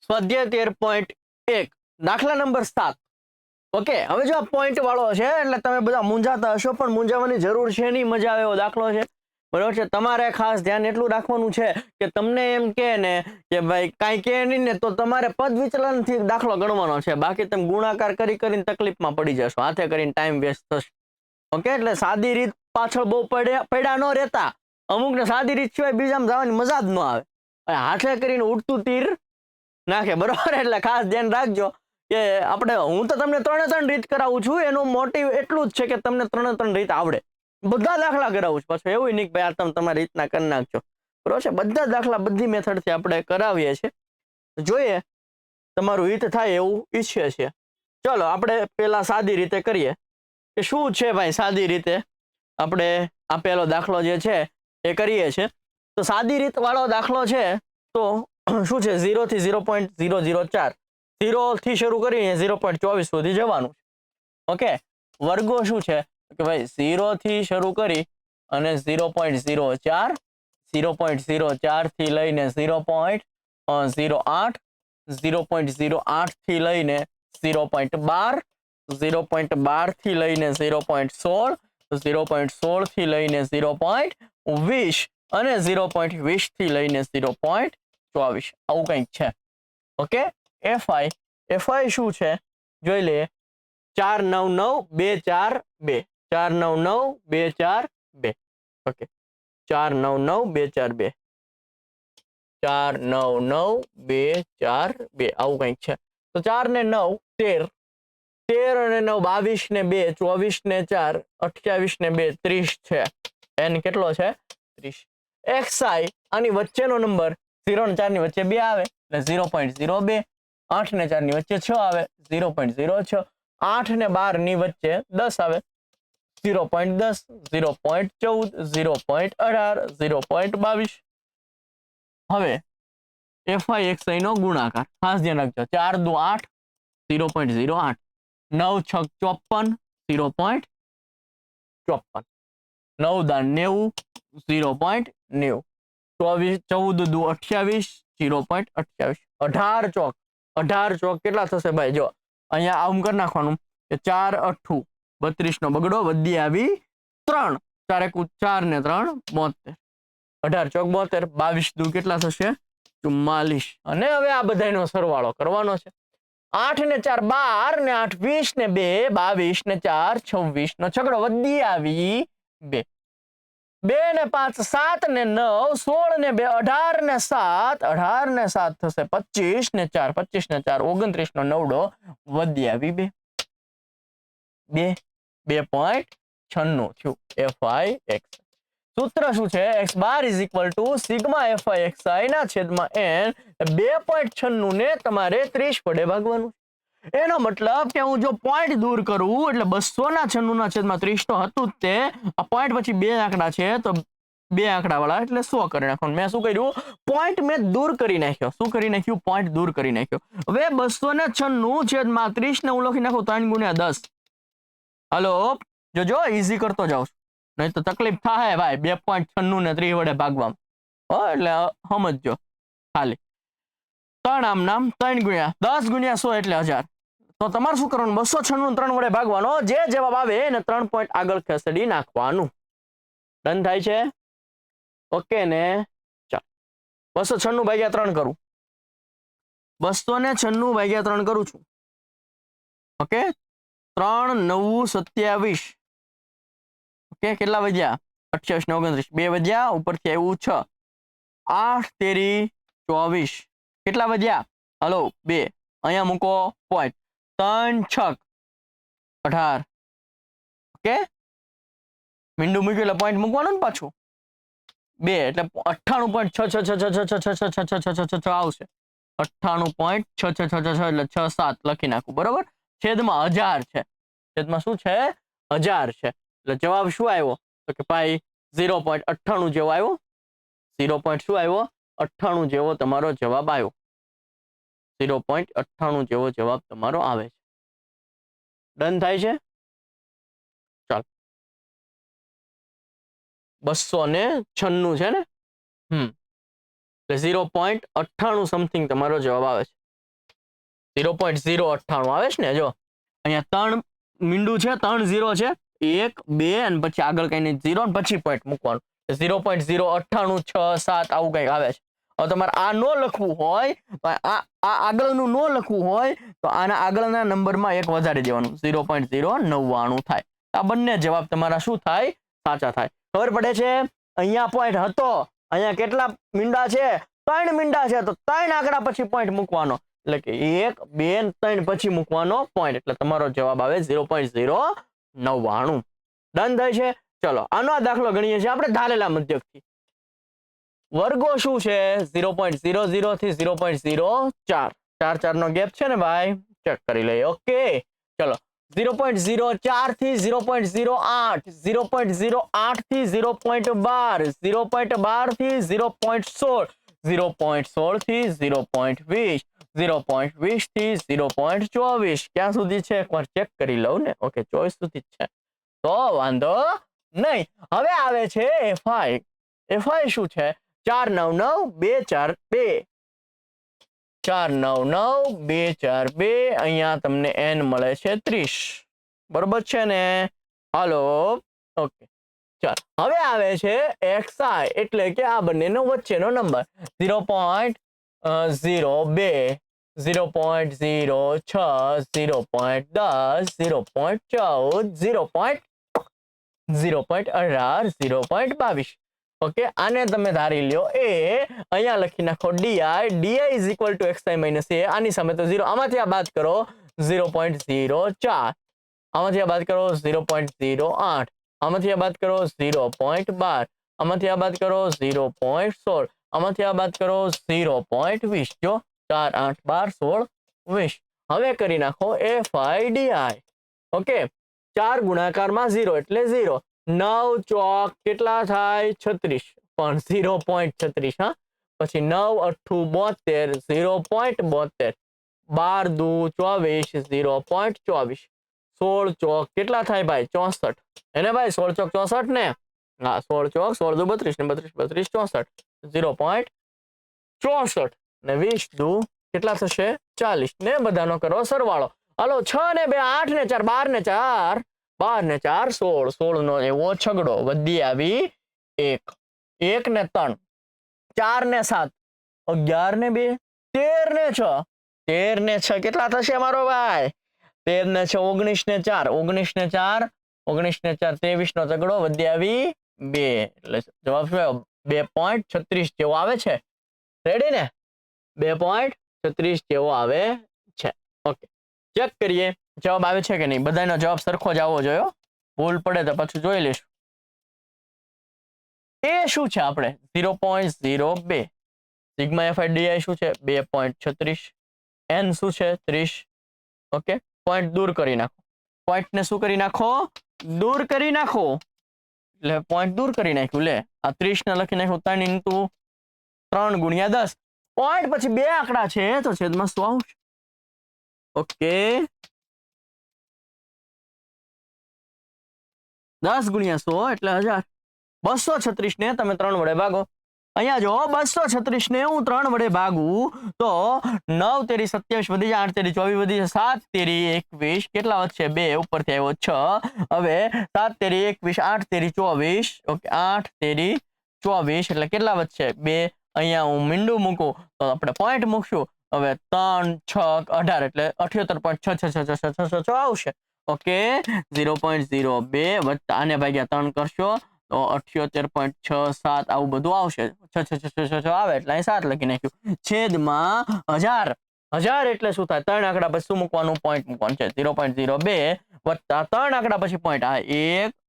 સ્વાધ્યાય 13.1 દાખલા number 7. Okay, હવે જો આ પોઈન્ટ વાળો છે એટલે તમે બધા મૂંઝાતા હશો, પણ મૂંઝાવાની જરૂર છે નહીં. મજા આવે એવો દાખલો છે, બરોબર છે. તમારે ખાસ ધ્યાન એટલું રાખવાનું છે કે તમને એમ કહે ને કે ભાઈ કાંઈ કહે નહીં ને તો તમારે પદ વિચલનથી દાખલો ગણવાનો છે. બાકી તમે ગુણાકાર કરીને તકલીફમાં પડી જશો, હાથે કરીને ટાઈમ વેસ્ટ થશે. ઓકે, એટલે સાદી રીત પાછળ બહુ પડ્યા ન રહેતા. અમુકને સાદી રીત સિવાય બીજામાં જવાની મજા જ ન આવે. હાથે કરીને ઉડતું તીર નાખે, બરોબર. એટલે ખાસ ધ્યાન રાખજો કે હું તો તમને 3 રીત કરાવું છું. એનું મોટિવ એટલું જ છે કે તમને 3 રીત આવડે. બધા દાખલા કરાવું છું. પાછું એવું નહીં કે ભાઈ આ તમે તમારી રીતના કરી નાખજો, બરોબર છે. બધા દાખલા બધી મેથડથી આપણે કરાવીએ છીએ. જોઈએ તમારું હિત થાય એવું ઈચ્છીએ છીએ. ચલો આપણે પેલા સાદી રીતે કરીએ કે શું છે ભાઈ. સાદી રીતે આપણે આ પેલો દાખલો જે છે એ કરીએ છીએ. તો સાદી રીત વાળો દાખલો છે તો શું છે, 0 થી 0.004, 0 થી શરૂ કરીને 0.24 સુધી જવાનું છે. ઓકે, વર્ગો શું છે કે ભાઈ 0 થી શરૂ કરી અને 0.04, 0.04 થી લઈને 0.08, 0.08 થી લઈને 0.12, 0.12 થી લઈને 0.16, 0.16 થી લઈને 0.20 અને 0.20 થી લઈને 0.24. આવું કંઈક છે. ઓકે, એફઆઈ શું છે જોઈ લઈએ. 499,242, 499,242. ઓકે, 499,242, 499,242 આવું કંઈક છે. તો 4 ને 9 13, 13 અને 9 22 ને 2 24 ને 4 28 ને 2 30 છે. એન કેટલો છે? 30. એક્સઆઈ આની વચ્ચેનો નંબર 0 ને 4 ની વચ્ચે 2 આવે એટલે 0.02, 8 ને 4 ની વચ્ચે 6 આવે 0.06, 8 ને 12 ની વચ્ચે 10 આવે 0.10, 0.14, 0.18, 0.22. હવે એફઆઈ એક્સઆઈ નો ગુણાકાર ખાસ ધ્યાન રાખજો. 4 દુ 8, 0.08, 9 છક 54, 0.54, 9 દા 90, 0.90, 14 દુ 28, 0.28, 18 ચોક કેટલા થશે ભાઈ? જો અહીંયા આમ કરી નાખવાનું કે 4 8 32 નો બગડો વધી આવી 3, 4 1 4 ને 3 72, 18 ચોક 72, 22 દુ કેટલા થશે? 44. અને હવે આ બધાનો સરવાળો કરવાનો છે. 8 ને 4 12 ને 8 20 ને 2 22 ને 4 26 નો છગડો વધી આવી 2, 2 ને 5 7 ને 9 16 ને 2 18 ને 7, 18 ને 7 થશે 25 ને 4 25 ને 4 29 નો નવડો વધી આવી 2, 2.96 થયું એફઆઈ એક્સ. સૂત્ર શું છે? x bar is equal to sigma FI XI ના છેદમાં n. 2.96 ને તમારે 30 વડે ભાગવાનું. એનો મતલબ કે હું જો પોઈન્ટ દૂર કરું એટલે 296 ના છેદમાં 30 તો હતું જ તે. આ પોઈન્ટ પછી 2 આંકડા છે તો 2 આંકડા વાળા એટલે 100 કરી નાખવાનું. મેં શું કર્યું? પોઈન્ટ મેં દૂર કરી નાખ્યો. શું કરી નાખ્યું? પોઈન્ટ દૂર કરી નાખ્યો. હવે 296 છેદમાં 30 ને હું લખી નાખું 3 ગુણ્યા 10. હાલો જોજો, ઈઝી કરતો જાઉં છું, નહીં તો તકલીફ થાય ભાઈ. 2.96 ને 30 વડે ભાગવામાં એટલે સમજજો ખાલી. 3 આમ નામ 3 ગુણ્યા 10 ગુણ્યા 100 એટલે 1000. તો તમારે શું કરવાનું? 296 3 વડે ભાગવાનો. જે જવાબ આવે એને 3 પોઈન્ટ આગળ ખસેડી નાખવાનું. ડન થાય છે? ઓકે ને? ચાલો 296 ભાગ્યા 3 કરું. 296 ભાગ્યા 3 કરું છું. ઓકે, 3 9 27. ઓકે, કેટલા વધ્યા? 28 ને 29, 2 વધ્યા, ઉપરથી આવ્યું 6, 8 તેરી 24. કેટલા વધ્યા? હલો 2, અહીંયા મૂકો પોઈન્ટ. 3 6 18. ઓકે, મીંડું મૂક્યું એટલે પોઈન્ટ મૂકવાનું ને પાછું. 2 એટલે 98.666666666 આવશે. 98.66666 એટલે 6 7 લખી નાખું, બરોબર. છેદમાં 1000 છે. છેદમાં શું છે? 1000 છે. એટલે જવાબ શું આવ્યો? તો કે ભાઈ 0.98 જેવો આવ્યો. 0. શું આવ્યો? 98 જેવો તમારો જવાબ આવ્યો. 0.98 જેવો જવાબ તમારો આવે છે. ડન થાય છે? ચાલો 296 છે ને? એટલે 0.98 સમથિંગ તમારો જવાબ આવે છે. 0.098 આવે છે ને, જો અહીંયા 3 મીંડું છે, 3 0 છે, 1 2 અને પછી આગળ કઈ નહીં 0 અને પછી પોઈન્ટ મૂકવાનું. 0.098 6 7 આવું કંઈક આવે છે. હવે તમારે આ નો લખવું હોય તો આ આગળનું નો લખવું હોય તો આના આગળના નંબરમાં એક વધારી દેવાનું, 0.099 થાય. આ બંને જવાબ તમારા શું થાય? સાચા થાય. ખબર પડે છે? અહીંયા પોઈન્ટ હતો, અહીંયા કેટલા મીંડા છે? 3 મીંડા છે, તો 3 આંકડા પછી પોઈન્ટ મૂકવાનો, એટલે કે 1 2 3 પછી મૂકવાનો પોઈન્ટ, એટલે તમારો જવાબ આવે 0.099. ડન થાય છે? ચલો આનો દાખલો ગણીએ છીએ આપણે ધારેલા મધ્યકથી. વર્ગો શું છે? 0.00 થી 0.04, 4 નો ગેપ છે ને ભાઈ, ચેક કરી લઈએ. ઓકે ચલો 0.04 થી 0.08, 0.08 થી 0.12, 0.12 થી 0.16, 0.16 થી 0.20, 0.20 થી 0.24. ક્યાં સુધી છે એકવાર ચેક કરી લઉં ને. ઓકે 24 સુધી છે તો વાંધો નહીં. હવે આવે છે FI. FI શું છે? 499 242, 499 242. અહીંયા તમને n મળે છે 30, બરોબર છે ને? હાલો ઓકે ચાલ. હવે આવે છે XI, એટલે કે આ બંનેનો વચ્ચેનો નંબર. 0.02, 0.06, 0.10, 0.14, 0.18, 0.22. ઓકે આને તમે ધારી લ્યો એ. અહીંયા લખી નાખો DI. DI is equal to XI minus A. આની સામે તો 0, આમાંથી આ બાદ કરો 0.04, આમાંથી આ બાદ કરો 0.08, આમાંથી આ બાદ કરો 0.12, આમાંથી આ બાદ કરો 0.16, આમાંથી આ બાદ કરો 0.20. જો 4 8 12 16 20. હવે કરી નાખો FI DI. ઓકે 4 ગુણાકારમાં 0 એટલે 0. 9 ચોક કેટલા થાય? 36, પણ 0.36. હા પછી 9 8 72, 0.72, 12 2 24, 0.24, 16 ચોક કેટલા થાય ભાઈ? 64. એને ભાઈ 16 ચોક 64 ને? હા 16 ચોક 16 2 32 ને 32 32 64, 0.64 ને 20 2 કેટલા થશે? 40 ને બધાનો કરો સરવાળો. હાલો 6 ને 2 8 ને 4 12 ને 4 12 ને 4 16, 16 નો એવો છગડો વધી આવી 1, 1 ને 3, 4 ને 7, 11 ને 2, 13 ને 6, 13 ને 6 કેટલા થશે મારો ભાઈ? 13 ને 6 19 ને 4, 19 ને 4, 19 ને 4 23 નો છગડો વધી આવી 2, એટલે જવાબ શું? 2.36 જેવો આવે છે. રેડી ને? 2.36 જેવો આવે છે. ઓકે ચેક કરીએ જવાબ આવે છે કે નહીં. બધાનો જવાબ સરખો જ આવવો જોઈએ, ભૂલ પડે તો પછી જોઈ લઈશું. એ શું છે આપણે? 0.02. સિગ્મા FI DI શું છે? 2.36. n શું છે? 30. ઓકે પોઈન્ટ દૂર કરી નાખો. પોઈન્ટ ને શું કરી નાખો? દૂર કરી નાખો. એટલે પોઈન્ટ દૂર કરી નાખ્યું. લે આ 30 ને લખી નાખ્યું 3 × 3 × 10. પોઈન્ટ પછી 2 આંકડા છે તો છેદમાં 100 આવશે. ઓકે 10 × 100 એટલે 1000. 236 ને તમે 3 વડે ભાગો. અહીંયા જો 236 ને હું 3 વડે ભાગું તો 9 તેરી 27 વધી જાય, 8 તેરી 24 વધી જાય, 7 તેરી 21 કેટલા વધશે? 2 ઉપરથી આવ્યો 6. હવે 7 તેરી 21, 8 તેરી 24. ઓકે 8 તેરી 24 એટલે કેટલા વધશે? 2. અહીંયા હું મીંડું મૂકું તો આપણે પોઈન્ટ મૂકશું. હવે 3 6 18 એટલે 78.66666 આવશે. ઓકે 0.02 વત્તા આને ભાગ્યા 3 કરશો તો 78.67 આવું બધું આવશે. 6 આવે એટલે અહીં 7 લખી નાખ્યું. છેદમાં 1000. 1000 એટલે શું થાય? 3 આંકડા પછી શું મૂકવાનું? પોઈન્ટ મૂકવાનું છે. 0.02 વત્તા 3 આંકડા પછી પોઈન્ટ.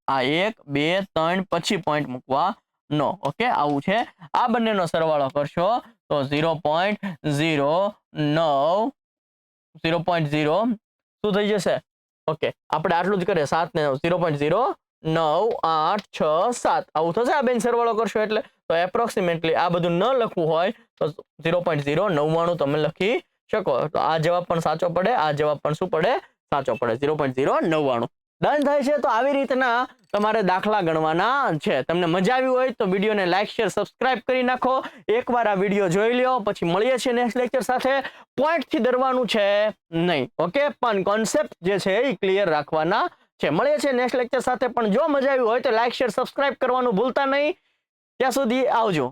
આ 1 2 3 પછી પોઈન્ટ મૂકવાનો. ઓકે આવું છે. આ બંનેનો સરવાળો કરશો તો 0.09 શું થઈ જશે? ઓકે આપણે આટલું જ કરીએ. 7 ને 0.0 9 8 6 7 આવું થશે. આ બેન સરવાળો કરશો એટલે તો એપ્રોક્સિમેટલી આ બધું ન લખવું હોય તો 0.099 તમે લખી શકો. તો આ જવાબ પણ સાચો પડે, આ જવાબ પણ શું પડે? સાચો પડે. 0.099. ડન થાય છે. તો આવી રીતના તમારે દાખલા ગણવાના છે. તમને મજા આવી હોય તો વિડીયોને લાઈક શેર સબસ્ક્રાઇબ કરી નાખો. એકવાર આ વિડીયો જોઈ લ્યો, પછી મળીએ છીએ નેક્સ્ટ લેક્ચર સાથે. પોઈન્ટથી ડરવાનું છે નહીં, ઓકે, પણ કોન્સેપ્ટ જે છે એ ક્લિયર રાખવાના છે. મળીએ છીએ નેક્સ્ટ લેક્ચર સાથે. પણ જો મજા આવી હોય તો લાઈક શેર સબસ્ક્રાઇબ કરવાનું ભૂલતા નહીં. ત્યાં સુધી આવજો.